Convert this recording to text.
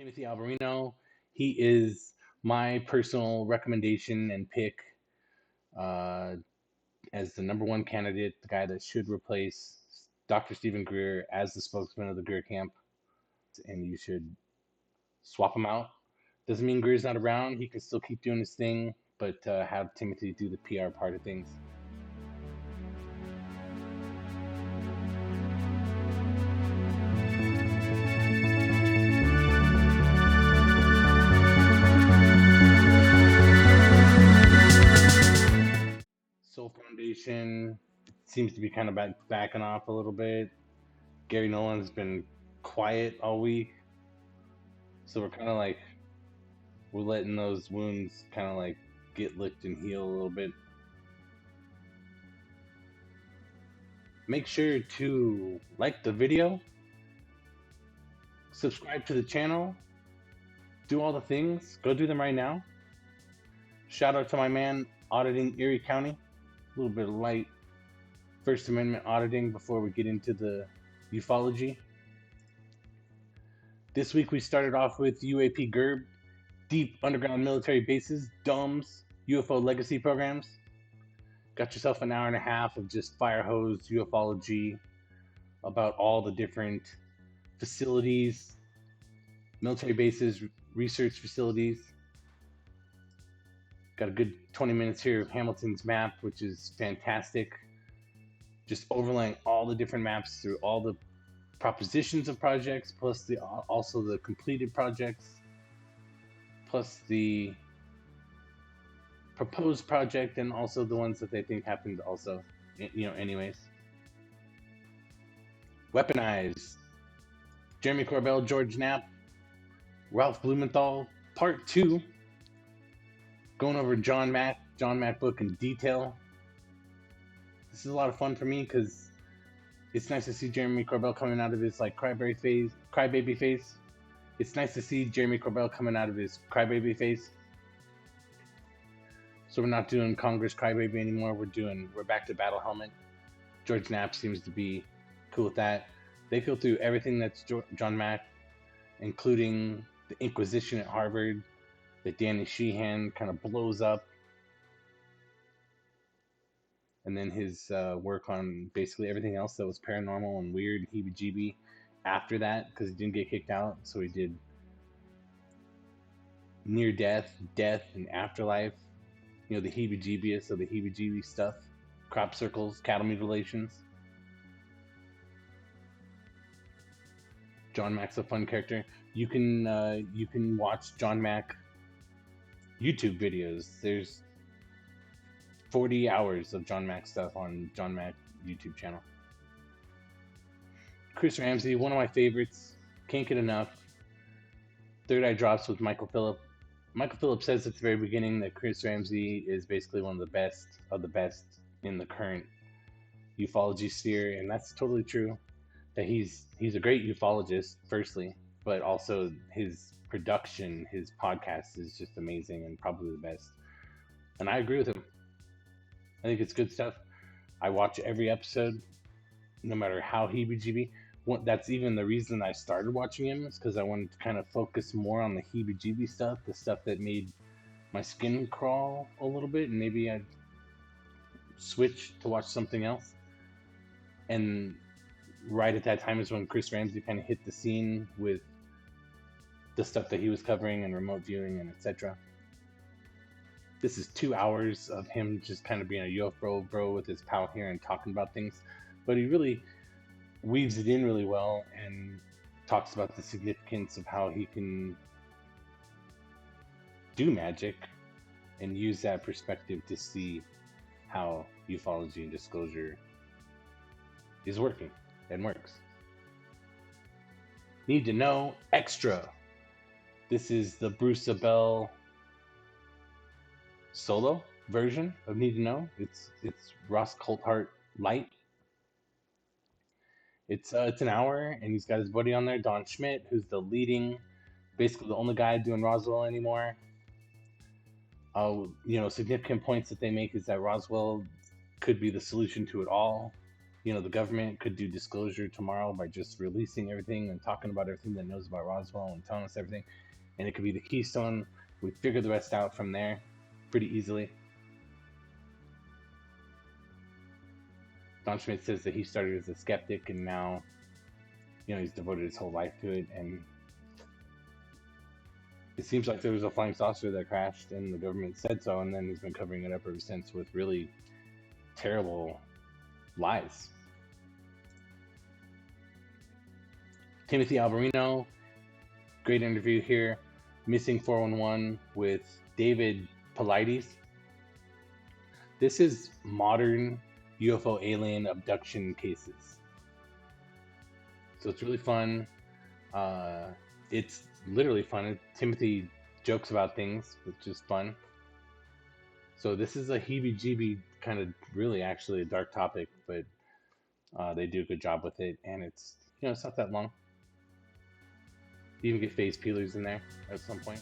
Timothy Alberino. He is my personal recommendation and pick uh, as the number one candidate, the guy that should replace Dr. Stephen Greer as the spokesman of the Greer camp, and you should swap him out. Doesn't mean Greer's not around. He can still keep doing his thing, but have Timothy do the PR part of things. Soul Foundation seems to be kind of backing off a little bit. Gary Nolan's been quiet all week, so we're letting those wounds kind of like get licked and heal a little bit. Make sure to like the video, subscribe to the channel, do all the things. Go do them right now. Shout out to my man Auditing Erie County. A little bit of light First Amendment auditing before we get into the ufology. This week we started off with UAP Gerb, deep underground military bases, domes, UFO legacy programs. Got yourself an hour and a half of just fire hose ufology about all the different facilities, military bases, research facilities. Got a good 20 minutes here of Hamilton's map, which is fantastic. Just overlaying all the different maps through all the propositions of projects, plus also the completed projects, plus the proposed project, and also the ones that they think happened also, anyways. Weaponized. Jeremy Corbell, George Knapp, Ralph Blumenthal, Part 2. Going over John Mack book in detail. This is a lot of fun for me because it's nice to see Jeremy Corbell coming out of his crybaby phase. It's nice to see Jeremy Corbell coming out of his crybaby phase. So we're not doing Congress crybaby anymore. We're back to Battle Helmet. George Knapp seems to be cool with that. They go through everything that's John Mack, including the Inquisition at Harvard, that Danny Sheehan kind of blows up, and then his work on basically everything else that was paranormal and weird and heebie-jeebie after that, because he didn't get kicked out. So he did near death, and afterlife, the heebie-jeebiest of the heebie-jeebie stuff, crop circles, cattle mutilations. John Mack's a fun character. You can watch John Mack YouTube videos. There's 40 hours of John Mack stuff on John Mack YouTube channel. Chris Ramsay, one of my favorites. Can't get enough. Third Eye Drops with Michael Phillip. Michael Phillip says at the very beginning that Chris Ramsay is basically one of the best in the current ufology sphere, and that's totally true. That he's a great ufologist, firstly, but also his production, his podcast is just amazing and probably the best. And I agree with him. I think it's good stuff. I watch every episode, no matter how heebie-jeebie. That's even the reason I started watching him, is because I wanted to kind of focus more on the heebie-jeebie stuff, the stuff that made my skin crawl a little bit, and maybe I'd switch to watch something else. And right at that time is when Chris Ramsay kind of hit the scene with the stuff that he was covering and remote viewing and etc. This is 2 hours of him just kind of being a UFO bro with his pal here and talking about things, but he really weaves it in really well and talks about the significance of how he can do magic and use that perspective to see how ufology and disclosure is working and works. Need to Know Extra. This is the Bruce Zabel solo version of Need to Know. It's Ross Coulthart light. It's an hour, and he's got his buddy on there, Don Schmitt, who's basically the only guy doing Roswell anymore. Significant points that they make is that Roswell could be the solution to it all. you know, the government could do disclosure tomorrow by just releasing everything and talking about everything that it knows about Roswell and telling us everything. And it could be the keystone. We figure the rest out from there pretty easily. Don Schmitt says that he started as a skeptic and now, you know, he's devoted his whole life to it. And it seems like there was a flying saucer that crashed and the government said so, and then he's been covering it up ever since with really terrible lies. Timothy Alberino, great interview here. Missing 411 with David Paulides. This is modern UFO alien abduction cases. So it's really fun. It's literally fun. Timothy jokes about things, which is fun. So this is a heebie-jeebie kind of, really actually a dark topic, but they do a good job with it, and it's, you know, it's not that long. You even get face peelers in there at some point.